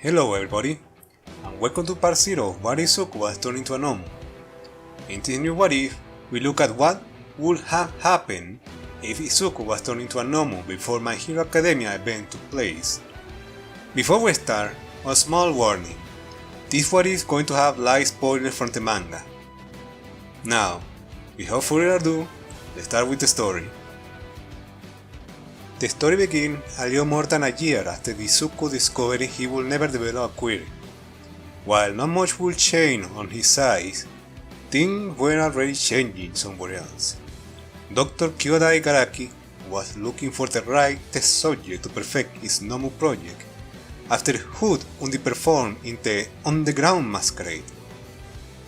Hello everybody, and welcome to part 0 of What If Izuku was turned into a gnome. In this new What If, we look at what would have happened if Izuku was turned into a gnome before My Hero Academia event took place. Before we start, a small warning. This What If is going to have light spoilers from the manga. Now, without further ado, let's start with the story. The story begins a little more than a year after Izuku discovered he would never develop a quirk. While not much would change on his side, things were already changing somewhere else. Dr. Kyodai Garaki was looking for the right test subject to perfect his Nomu project, after Hood underperformed in the underground masquerade.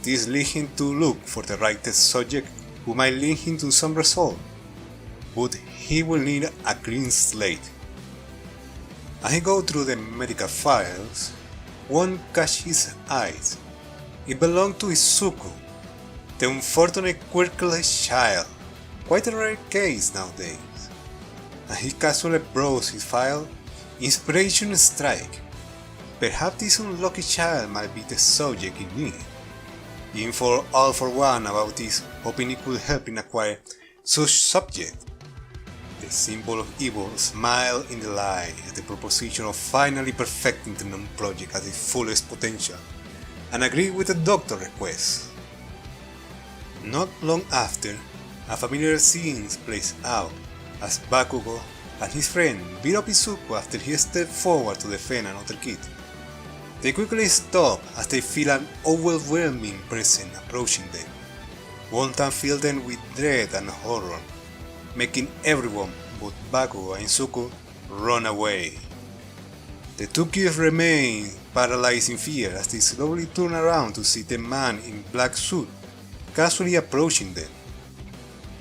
This led him to look for the right test subject who might lead him to some result, but he will need a clean slate. As he goes through the medical files, one catches his eyes. It belonged to Izuku, the unfortunate quirkless child, quite a rare case nowadays. As he casually browses his file, inspiration strikes. Perhaps this unlucky child might be the subject in need. He informed All For One about this, hoping it could help him acquire such subject. The symbol of evil smiled in the light at the proposition of finally perfecting the Gnome project at its fullest potential, and agreed with the doctor's request. Not long after, a familiar scene plays out as Bakugo and his friend beat up Izuku after he stepped forward to defend another kid. They quickly stop as they feel an overwhelming presence approaching them. Wontan fills them with dread and horror, making everyone but Bakugo and Izuku run away. The two kids remain paralyzed in fear as they slowly turn around to see the man in black suit casually approaching them.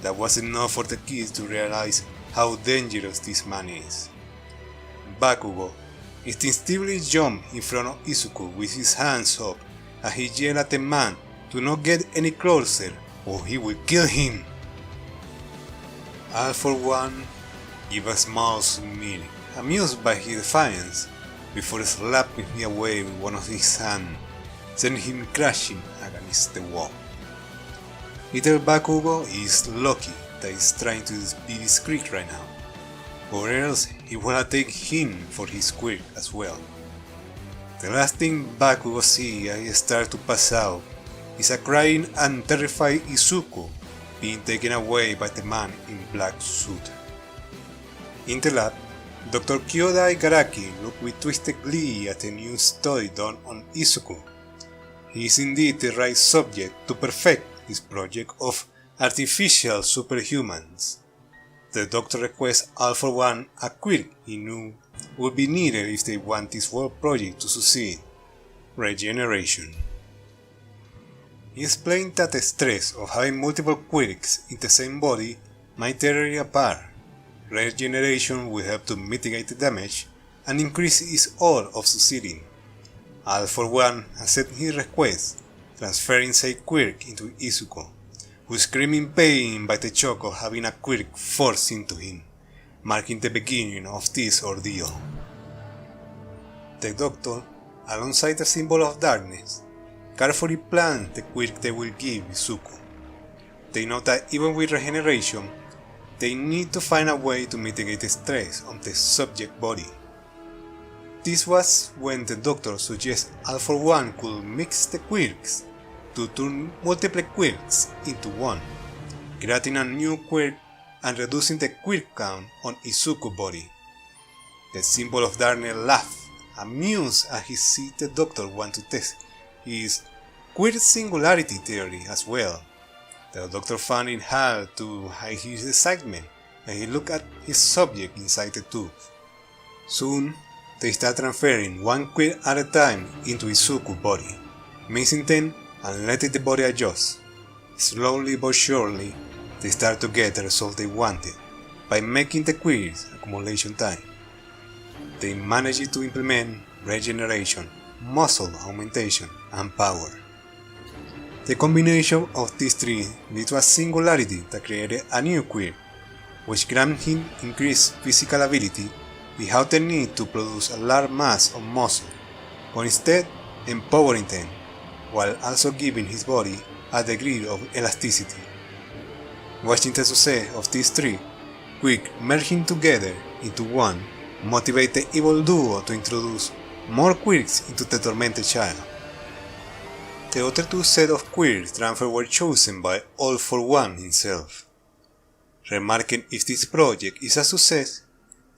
That was enough for the kids to realize how dangerous this man is. Bakugo instinctively jumped in front of Izuku with his hands up as he yelled at the man to not get any closer or he will kill him. All For One gave a small smile, amused by his defiance, before slapping him away with one of his hands, sending him crashing against the wall. Little Bakugo is lucky that he's trying to be discreet right now, or else he would have taken him for his quirk as well. The last thing Bakugo sees as he starts to pass out is a crying and terrified Izuku being taken away by the man in black suit. In the lab, Dr. Kyodai Garaki looked with twisted glee at the new study done on Izuku. He is indeed the right subject to perfect his project of artificial superhumans. The doctor requests All For One a quirk he knew would be needed if they want this world project to succeed: regeneration. He explained that the stress of having multiple quirks in the same body might tear it apart. Regeneration will help to mitigate the damage and increase its odds of succeeding. All For One accepted his request, transferring said quirk into Izuku, who screamed in pain by the shock of having a quirk forced into him, marking the beginning of this ordeal. The doctor, alongside the symbol of darkness, carefully planned the quirk they will give Izuku. They know that even with regeneration, they need to find a way to mitigate the stress on the subject body. This was when the doctor suggests All For One could mix the quirks to turn multiple quirks into one, creating a new quirk and reducing the quirk count on Izuku's body. The symbol of darkness laughed, amused as he sees the doctor want to test his quirk singularity theory as well. The doctor found it hard to hide his excitement when he looked at his subject inside the tube. Soon, they start transferring one quirk at a time into Izuku's body, mixing them and letting the body adjust. Slowly but surely, they start to get the result they wanted by making the quirks accumulation time. They managed to implement regeneration, muscle augmentation, and power. The combination of these three led to a singularity that created a new quirk, which granted him increased physical ability without the need to produce a large mass of muscle. but instead empowering them, while also giving his body a degree of elasticity. Watching the success of these three, quick merging together into one, motivate the evil duo to introduce more quirks into the tormented child. The other two sets of quirk transfers were chosen by All For One himself. Remarking if this project is a success,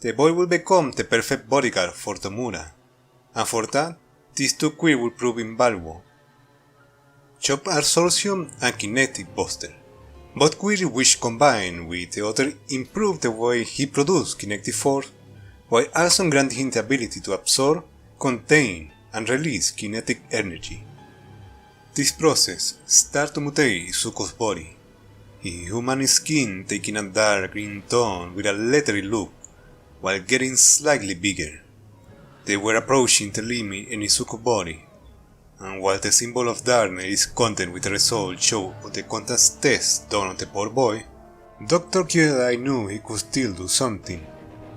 the boy will become the perfect bodyguard for Tomura, and for that, these two quirks will prove invaluable. Shock absorption and kinetic booster. Both quirks which combined with the other improve the way he produces kinetic force, while also granting him the ability to absorb, contain, and release kinetic energy. This process starts to mutate Izuku's body, his human skin taking a dark green tone with a leathery look, while getting slightly bigger. They were approaching the limit in Izuku's body, and while the symbol of darkness is content with the result shown of the contact test done on the poor boy, Dr. Kyodai knew he could still do something,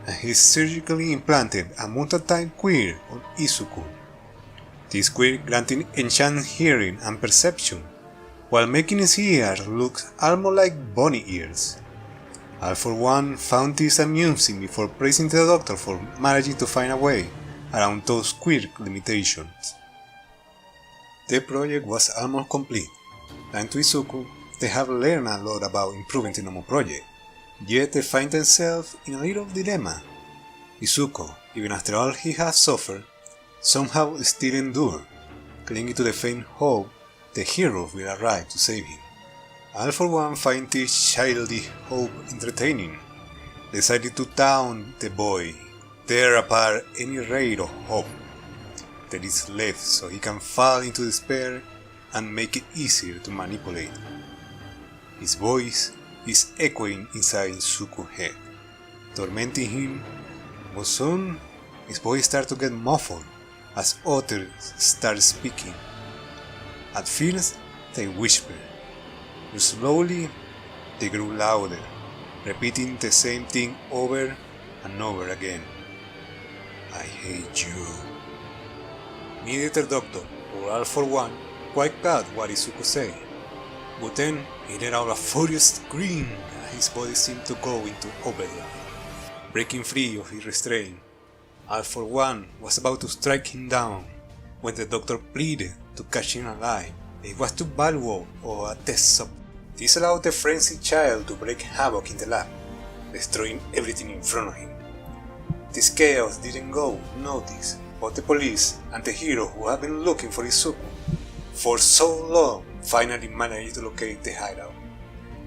and he surgically implanted a mutant-type quirk on Izuku. This quirk granting enhanced hearing and perception, while making his ears look almost like bunny ears. All For One found this amusing before praising the doctor for managing to find a way around those quirk limitations. The project was almost complete, and to Izuku, they have learned a lot about improving the Nomu project, yet they find themselves in a little dilemma. Izuku, even after all he has suffered, somehow still endure, clinging to the faint hope the hero will arrive to save him. All For One finds this childish hope entertaining, decided to taunt the boy, tear apart any ray of hope that is left so he can fall into despair and make it easier to manipulate. His voice is echoing inside Izuku's head, tormenting him, but soon his voice starts to get muffled as others start speaking. At first they whisper, but slowly they grew louder, repeating the same thing over and over again. I hate you. Neither Doctor or All For One quite got what Izuku said, but then he let out a furious scream and his body seemed to go into overdrive. Breaking free of his restraint, All For One was about to strike him down when the doctor pleaded to catch him alive. It was too valuable or a test subject. This allowed the frenzied child to break havoc in the lab, destroying everything in front of him. This chaos didn't go unnoticed, but the police and the hero who had been looking for Izuku for so long finally managed to locate the hideout.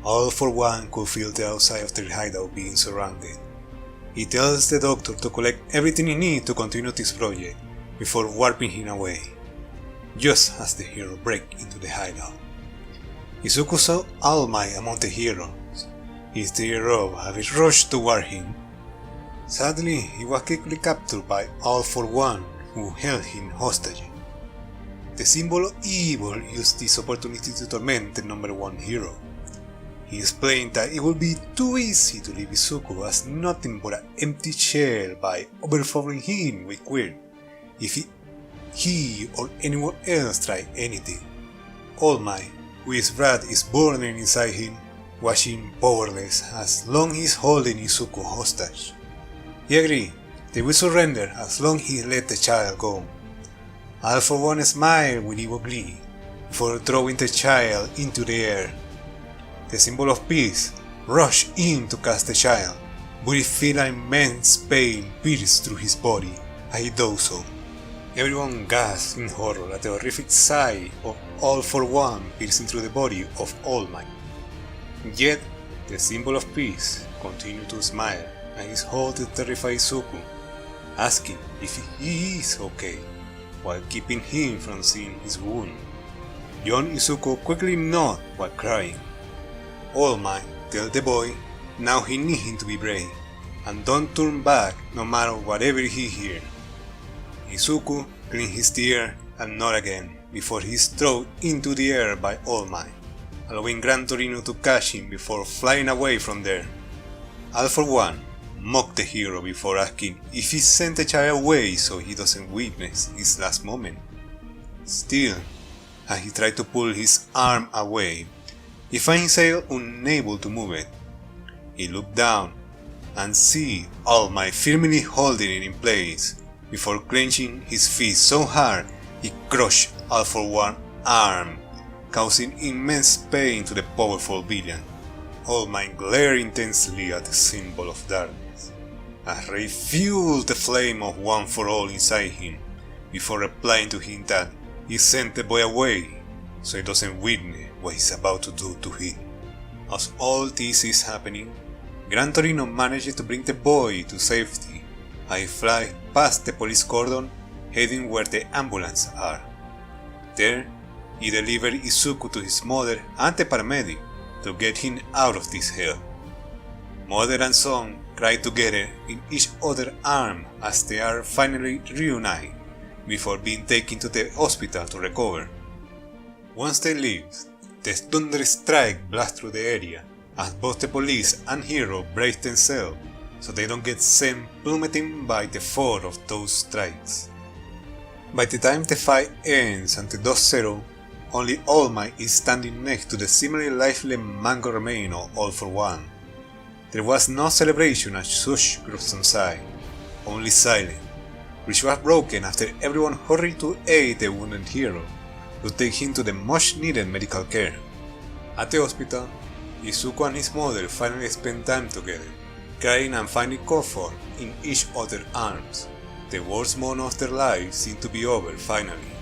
All For One could feel the outside of the hideout being surrounded. He tells the doctor to collect everything he needs to continue this project before warping him away, just as the hero breaks into the hideout. Izuku saw All Might among the heroes, his dear robe having rushed toward him. Sadly, he was quickly captured by All For One, who held him hostage. The symbol of evil used this opportunity to torment the number one hero. He explained that it would be too easy to leave Izuku as nothing but an empty shell by overpowering him with quirk if he or anyone else tried anything. All Might, whose wrath is burning inside him, watching powerless as long as he is holding Izuku hostage. He agreed they will surrender as long as he let the child go. All For One smiled with evil glee before throwing the child into the air. The symbol of peace rushed in to catch the child, but he felt an immense pain pierce through his body as he does so. Everyone gasped in horror at the horrific sight of All For One piercing through the body of All Might. Yet, the symbol of peace continued to smile and he held the terrified Izuku, asking if he is okay, while keeping him from seeing his wound. Young Izuku quickly nodded while crying. All Might tells the boy now he needs him to be brave, and don't turn back no matter whatever he hears. Izuku cleaned his tear and nodded again before he is thrown into the air by All Might, allowing Gran Torino to catch him before flying away from there. All For One, mocked the hero before asking if he sent the child away so he doesn't witness his last moment. Still, as he tried to pull his arm away, he found himself unable to move it. He looked down and see All Might firmly holding it in place before clenching his fist so hard he crushed All for One arm, causing immense pain to the powerful villain. All Might glared intensely at the symbol of darkness, as Rey fueled the flame of One for All inside him, before replying to him that he sent the boy away so he doesn't witness what he's about to do to him. As all this is happening, Gran Torino manages to bring the boy to safety as he flies past the police cordon heading where the ambulance are. There, he delivers Izuku to his mother and the paramedic to get him out of this hell. Mother and son cry together in each other's arms as they are finally reunited before being taken to the hospital to recover. Once they leave, the thunder strike blasts through the area as both the police and hero brace themselves so they don't get sent plummeting by the force of those strikes. By the time the fight ends and the dust settles, only All Might is standing next to the seemingly lifeless mango remain of All for One. There was no celebration as such groups on side, only silence, which was broken after everyone hurried to aid the wounded hero to take him to the much needed medical care. At the hospital, Izuku and his mother finally spend time together, crying and finding comfort in each other's arms. The worst moment of their lives seemed to be over finally.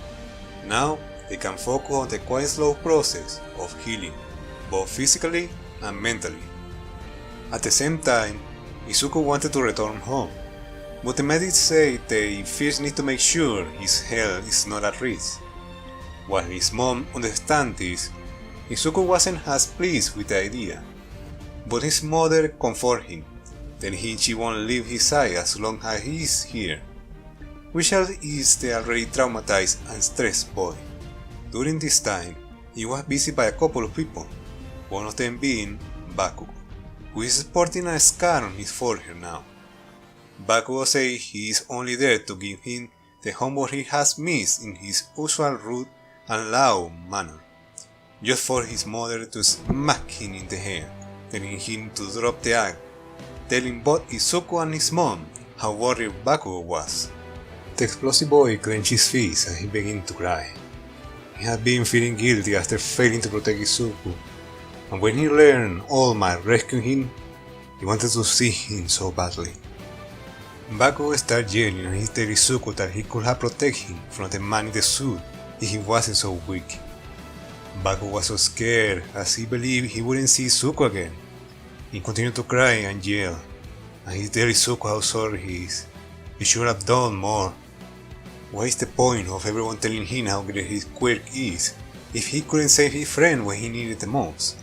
Now they can focus on the quite slow process of healing, both physically and mentally. At the same time, Izuku wanted to return home, but the medics say they first need to make sure his health is not at risk. While his mom understands this, Izuku wasn't as pleased with the idea, but his mother comforts him, telling him she won't leave his side as long as he is here, which helps ease the already traumatized and stressed boy. During this time, he was visited by a couple of people, one of them being Bakugo, who is sporting a scar on his forehead now. Bakugo says he is only there to give him the homework he has missed in his usual rude and loud manner, just for his mother to smack him in the head, telling him to drop the act, telling both Izuku and his mom how worried Bakugo was. The explosive boy clenched his fist and he began to cry. He had been feeling guilty after failing to protect Izuku, and when he learned All Might rescued him, he wanted to see him so badly. Bakugo started yelling and he told Izuku that he could have protected him from the man in the suit if he wasn't so weak. Bakugo was so scared as he believed he wouldn't see Izuku again. He continued to cry and yell, and he told Izuku how sorry he is. He should have done more. What is the point of everyone telling him how great his quirk is if he couldn't save his friend when he needed the most?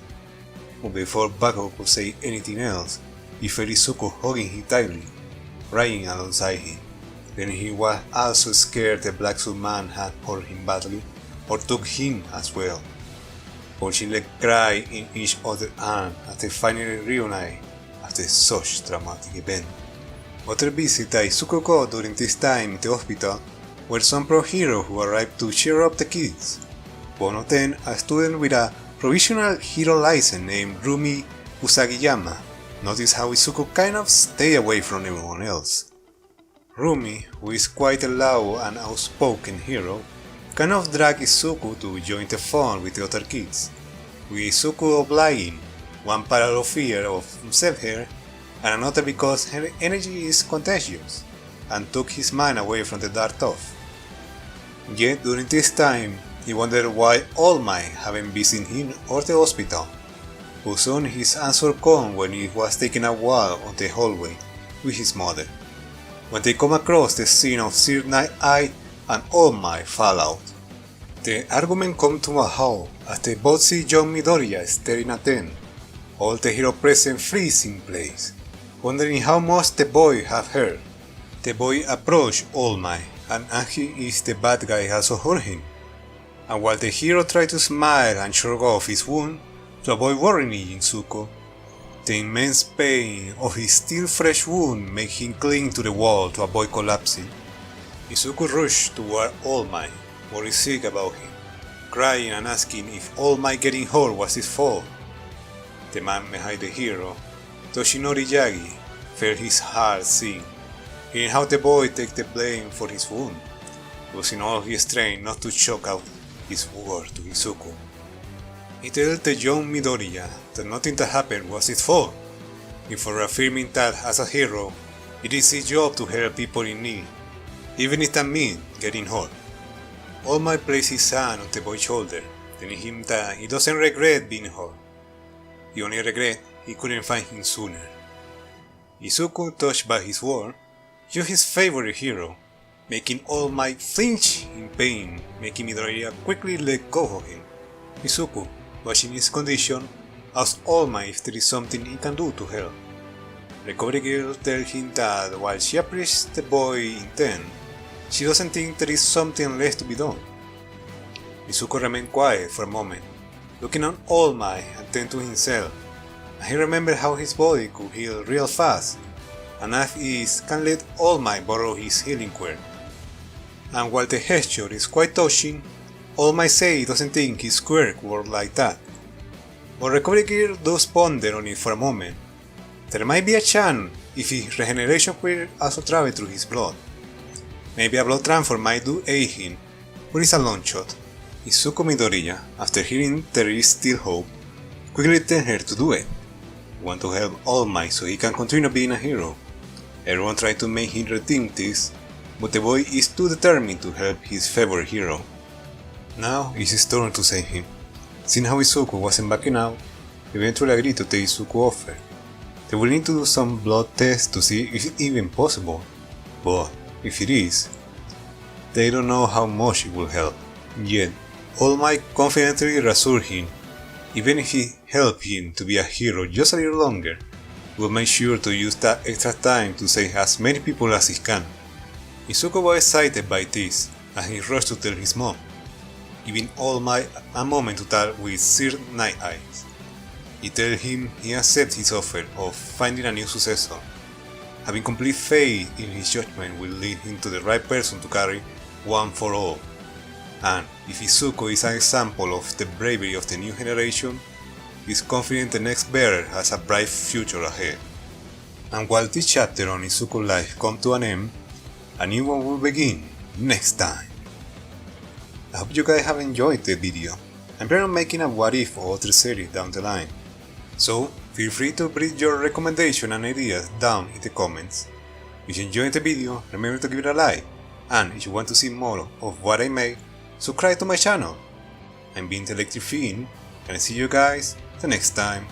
But before Bakugo could say anything else, he felt Izuku hugging him tightly, crying alongside him. Then he was also scared the Black Suit Man had hurt him badly, or took him as well. Fortunately, cried in each other's arms as they finally reunited after such dramatic event. Other visits that Izuku got during this time in the hospital were some pro heroes who arrived to cheer up the kids. One of them, a student with a provisional hero license named Rumi Usagiyama, noticed how Izuku kind of stayed away from everyone else. Rumi, who is quite a loud and outspoken hero, kind of dragged Izuku to join the fun with the other kids, with Izuku obliging, one part of fear of self-hair, and another because her energy is contagious, and took his mind away from the dark thought. Yet during this time, he wondered why All Might hadn't visited him or the hospital, but soon his answer came when he was taking a walk on the hallway with his mother, when they come across the scene of Sir Night-Eye and All Might fall out. The argument comes to a halt as they both see young Midoriya staring at them. All the hero present freeze in place, wondering how much the boy have heard. The boy approached All Might and asked him if the bad guy also hurt him. And while the hero tried to smile and shrug off his wound to avoid worrying Izuku, The immense pain of his still fresh wound made him cling to the wall to avoid collapsing. Izuku rushed toward All Might, worried sick about him, crying and asking if All Might getting hurt was his fault. The man behind the hero, Toshinori Yagi, felt his heart sink, hearing how the boy takes the blame for his wound, using all his strength not to choke out his word to Izuku. He tells the young Midoriya that nothing that happened was his fault, before affirming that as a hero, it is his job to help people in need, even if that means getting hurt. All Might placed his hand on the boy's shoulder, telling him that he doesn't regret being hurt. He only regrets he couldn't find him sooner. Izuku, touched by his word, used his favorite hero, making All Might flinch in pain, making Midoriya quickly let go of him. Izuku, watching his condition, asks All Might if there is something he can do to help. Recovery Girl tells him that while she appreciates the boy's intent, she doesn't think there is something less to be done. Izuku remained quiet for a moment, looking at All Might and then to himself, and he remembered how his body could heal real fast, and at ease can let All Might borrow his healing quirk. And while the gesture is quite touching, All Might says he doesn't think his quirk works like that. But Recovery Girl does ponder on it for a moment. There might be a chance if his regeneration quirk also travels through his blood. Maybe a blood transfer might do aid him, but it's a long shot. Izuku Midoriya, after hearing there is still hope, quickly tells her to do it. He wants to help All Might so he can continue being a hero. Everyone tries to make him rethink this, but the boy is too determined to help his favorite hero. Now it's his turn to save him. Seeing how Izuku wasn't backing out, he eventually agreed to take Izuku's offer. They will need to do some blood tests to see if it's even possible, but if it is, they don't know how much it will help. Yet, All Might confidently reassures him, even if he helps him to be a hero just a little longer, he will make sure to use that extra time to save as many people as he can. Izuku was excited by this, and he rushed to tell his mom, giving All Might a moment to talk with Sir Night Eyes. He tells him he accepts his offer of finding a new successor. Having complete faith in his judgment will lead him to the right person to carry One for All. And if Izuku is an example of the bravery of the new generation, he is confident the next bearer has a bright future ahead. And while this chapter on Izuku's life comes to an end, a new one will begin next time. I hope you guys have enjoyed the video. I'm planning on making a what if or other series down the line, so feel free to bring your recommendations and ideas down in the comments. If you enjoyed the video, remember to give it a like, and if you want to see more of what I make, subscribe to my channel. I'm being Electric Fiend, and I see you guys the next time.